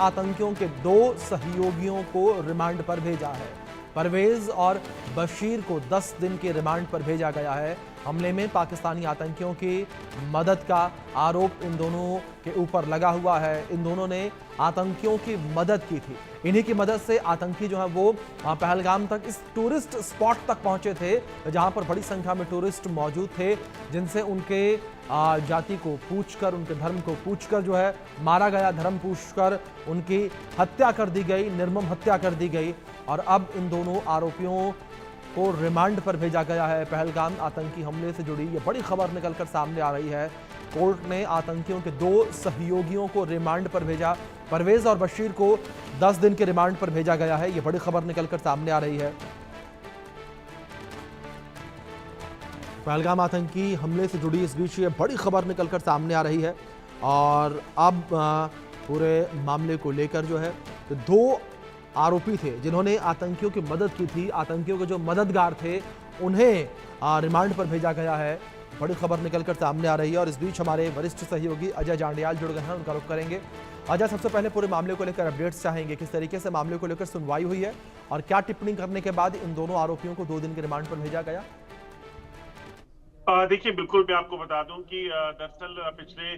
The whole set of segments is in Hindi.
आतंकियों के 2 सहयोगियों को रिमांड पर भेजा है। परवेज और बशीर को 10 दिन के रिमांड पर भेजा गया है। हमले में पाकिस्तानी आतंकियों की मदद का आरोप इन दोनों के ऊपर लगा हुआ है। इन दोनों ने आतंकियों की मदद की थी। इन्हीं की मदद से आतंकी जो है वो पहलगाम तक, इस टूरिस्ट स्पॉट तक पहुंचे थे जहां पर बड़ी संख्या में टूरिस्ट मौजूद थे, जिनसे उनके जाति को पूछकर, उनके धर्म को पूछकर जो है मारा गया। धर्म पूछकर उनकी हत्या कर दी गई, निर्मम हत्या कर दी गई। और अब इन दोनों आरोपियों को रिमांड पर भेजा गया है। पहलगाम आतंकी हमले से जुड़ी ये बड़ी खबर निकलकर सामने आ रही है। कोर्ट ने आतंकियों के 2 सहयोगियों को रिमांड पर भेजा। परवेज और बशीर को 10 दिन के रिमांड पर भेजा गया है। ये बड़ी खबर निकलकर सामने आ रही है। पहलगाम आतंकी हमले से जुड़ी इस बीच ये बड़ी खबर निकलकर सामने आ रही है। और अब पूरे मामले को लेकर जो है 2 आरोपी थे जिन्होंने आतंकियों की मदद की थी, आतंकियों के जो मददगार थे, उन्हें रिमांड पर भेजा गया है। बड़ी खबर निकलकर सामने आ रही है। और इस बीच हमारे वरिष्ठ सहयोगी अजय जांडियाल जुड़ गए हैं, उनका रुख करेंगे। अजय, सबसे पहले पूरे मामले को लेकर अपडेट्स चाहेंगे। किस तरीके से मामले को लेकर सुनवाई हुई है और क्या टिप्पणी करने के बाद इन दोनों आरोपियों को 2 दिन के रिमांड पर भेजा गया? देखिए, बिल्कुल मैं आपको बता दूं कि दरअसल पिछले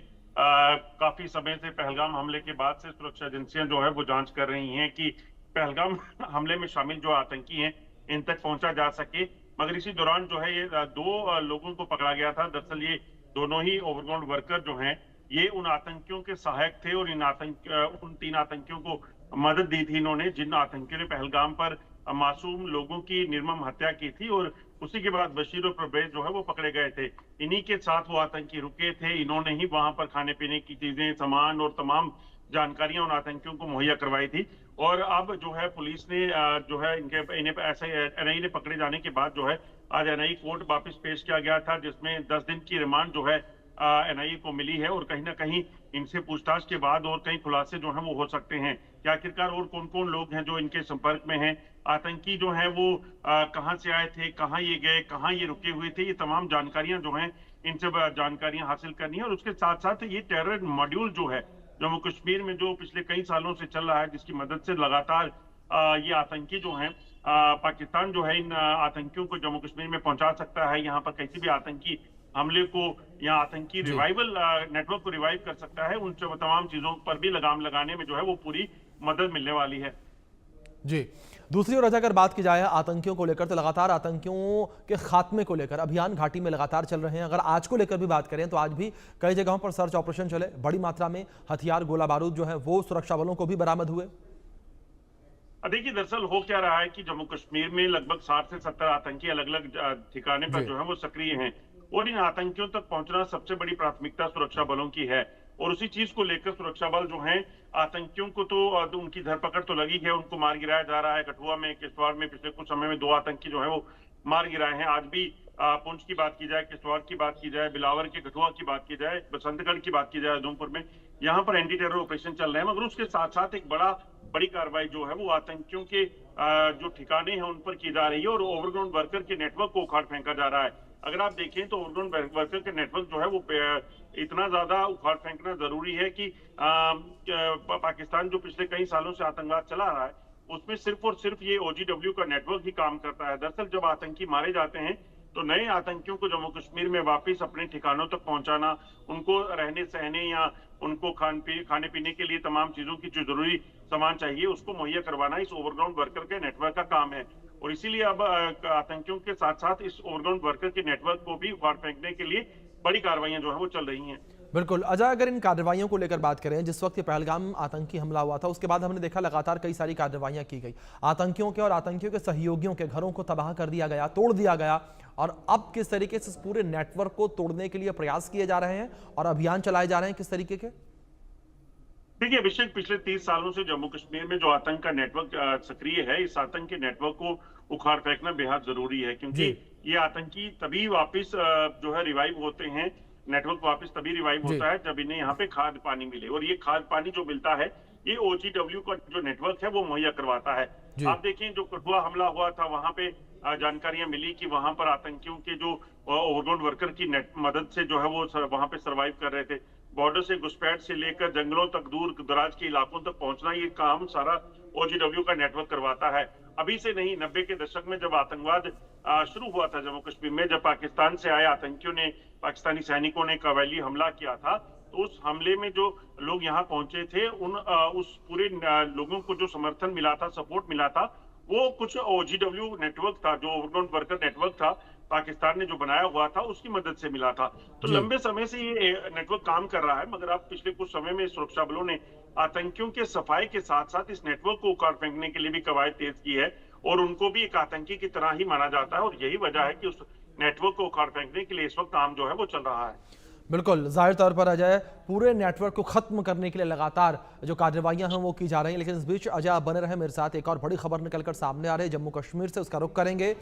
काफी समय से पहलगाम हमले के बाद से सुरक्षा एजेंसियां जो है वो जांच कर रही हैं कि पहलगाम हमले में शामिल जो आतंकी हैं इन तक पहुंचा जा सके। मगर इसी दौरान जो है ये 2 लोगों को पकड़ा गया था। दरअसल ये दोनों ही ओवरग्राउंड वर्कर जो हैं ये उन आतंकियों के सहायक थे और उन 3 आतंकियों को मदद दी थी इन्होंने, जिन आतंकियों ने पहलगाम पर मासूम लोगों की निर्मम हत्या की थी। और उसी के बाद बशीर और परवेज जो है वो पकड़े गए थे। इन्हीं के साथ वो आतंकी रुके थे। इन्होंने ही वहां पर खाने पीने की चीजें, सामान और तमाम जानकारियां उन आतंकियों को मुहैया करवाई थी। और अब जो है पुलिस ने जो है इन्हें ऐसे एनआई ने पकड़े जाने के बाद जो है आज एनआई कोर्ट वापस पेश किया गया था, जिसमें 10 दिन की रिमांड जो है एनआईए को मिली है। और कहीं ना कहीं इनसे पूछताछ के बाद और कई खुलासे जो हैं वो हो सकते हैं कि आखिरकार और कौन कौन लोग हैं जो इनके संपर्क में हैं, आतंकी जो हैं वो कहां से आए थे, कहां ये गए, कहां ये रुके हुए थे। ये तमाम जानकारियां जो हैं इनसे जानकारियां हासिल करनी है। और उसके साथ साथ ये टेरर मॉड्यूल जो है जम्मू कश्मीर में जो पिछले कई सालों से चल रहा है, जिसकी मदद से लगातार ये आतंकी जो हैं पाकिस्तान जो है इन आतंकियों को जम्मू कश्मीर में पहुंचा सकता है। यहाँ पर किसी भी आतंकी हमले को या आतंकी जी रिवाइवल नेटवर्क को रिवाइव कर सकता है। उन तमाम चीजों पर भी लगाम लगाने में जो है वो पूरी मदद मिलने वाली है। जी, दूसरी ओर अगर बात की जाए आतंकियों को लेकर, तो लगातार आतंकियों के खात्मे को लेकर अभियान घाटी में लगातार चल रहे हैं। अगर आज को लेकर भी बात करें तो आज भी कई जगहों पर सर्च ऑपरेशन चले, बड़ी मात्रा में हथियार, गोला बारूद जो है वो सुरक्षा बलों को भी बरामद हुए। देखिए, दरअसल हो क्या रहा है कि जम्मू कश्मीर में लगभग 60 से 70 आतंकी अलग अलग ठिकाने पर जो है वो सक्रिय हैं। और इन आतंकियों तक पहुंचना सबसे बड़ी प्राथमिकता सुरक्षा बलों की है। और उसी चीज को लेकर सुरक्षा बल जो हैं आतंकियों को तो उनकी धरपकड़ तो लगी है, उनको मार गिराया जा रहा है। कठुआ में, किश्तवाड़ में पिछले कुछ समय में 2 आतंकी जो है वो मार गिराए हैं। आज भी पुंछ की बात की जाए, किश्तवाड़ की बात की जाए, बिलावर के कठुआ की बात की जाए, बसंतगढ़ की बात की जाए, उधमपुर में, यहाँ पर एंटी टेरर ऑपरेशन चल रहे हैं। मगर उसके साथ साथ एक बड़ी कार्रवाई जो है वो आतंकियों के जो ठिकाने हैं उन पर की जा रही है और ओवरग्राउंड वर्कर के नेटवर्क को उखाड़ फेंका जा रहा है। अगर आप देखें तो ओवरग्राउंड वर्कर के नेटवर्क जो है वो इतना ज्यादा उखाड़ फेंकना जरूरी है कि पाकिस्तान जो पिछले कई सालों से आतंकवाद चला रहा है उसमें सिर्फ और सिर्फ ये ओजीडब्ल्यू का नेटवर्क ही काम करता है। दरअसल जब आतंकी मारे जाते हैं तो नए आतंकियों को जम्मू कश्मीर में वापस अपने ठिकानों तक पहुंचाना, उनको रहने सहने या उनको खाने पीने के लिए तमाम चीजों की जो जरूरी सामान चाहिए उसको मुहैया करवाना इस ओवरग्राउंड वर्कर के नेटवर्क का काम है। और इसीलिए अब आतंकियों के साथ साथ इस ओवरग्राउंड वर्कर के नेटवर्क को भी उखाड़ फेंकने के लिए बड़ी कार्रवाइयां जो है वो चल रही हैं। बिल्कुल अजय, अगर इन कार्रवाइयों को लेकर बात करें, जिस वक्त ये पहलगाम आतंकी हमला हुआ था उसके बाद हमने देखा लगातार कई सारी कार्रवाइयां की गई। आतंकियों के और आतंकियों के सहयोगियों के घरों को तबाह कर दिया गया, तोड़ दिया गया। और अब किस तरीके से इस पूरे नेटवर्क को तोड़ने के लिए प्रयास किए जा रहे हैं और अभियान चलाए जा रहे हैं, किस तरीके के? देखिए अभिषेक, पिछले 30 सालों से जम्मू कश्मीर में जो आतंक का नेटवर्क सक्रिय है, इस आतंक के नेटवर्क को उखाड़ फेंकना बेहद जरूरी है। क्योंकि ये आतंकी तभी वापस जो है रिवाइव होते हैं, नेटवर्क वापस तभी रिवाइव होता है जब इन्हें यहाँ पे खाद पानी मिले। और ये खाद पानी जो मिलता है ये ओजीडब्ल्यू का जो नेटवर्क है वो मुहैया करवाता है। आप देखें जो कठुआ हमला हुआ था वहां पे जानकारियां मिली कि वहां पर आतंकियों के जो ओवरग्राउंड वर्कर की मदद से जो है वो वहां पे सरवाइव कर रहे थे। बॉर्डर से घुसपैठ से लेकर जंगलों तक, दूर दराज के इलाकों तक पहुंचना, ये काम सारा OGW का नेटवर्क करवाता है। अभी से नहीं, 90 के दशक में जब आतंकवाद शुरू हुआ था जम्मू कश्मीर में, जब पाकिस्तान से आए आतंकियों ने, पाकिस्तानी सैनिकों ने कवायली हमला किया था, तो उस हमले में जो लोग यहाँ पहुंचे थे, उस पूरे लोगों को जो समर्थन मिला था, सपोर्ट मिला था, वो कुछ OGW नेटवर्क था, जो ओवरग्राउंड वर्कर नेटवर्क था, पाकिस्तान ने जो बनाया हुआ था, उसकी मदद से मिला था। तो जी। लंबे समय से ये नेटवर्क काम कर रहा है, मगर अब पिछले कुछ समय में सुरक्षा बलों ने आतंकियों के सफाई के साथ साथ इस नेटवर्क को उखाड़ फेंकने के लिए भी कवायद तेज की है, और उनको भी एक आतंकी की तरह ही माना जाता है, और यही वजह है कि उस नेटवर्क को उखाड़ फेंकने के लिए इस वक्त काम जो है वो चल रहा है। बिल्कुल, ज़ाहिर तौर पर अजय, पूरे नेटवर्क को ख़त्म करने के लिए लगातार जो कार्रवाइयां हैं वो की जा रही हैं, लेकिन इस बीच अजय आप बने रहे मेरे साथ, एक और बड़ी खबर निकलकर सामने आ रही है जम्मू कश्मीर से, उसका रुख करेंगे।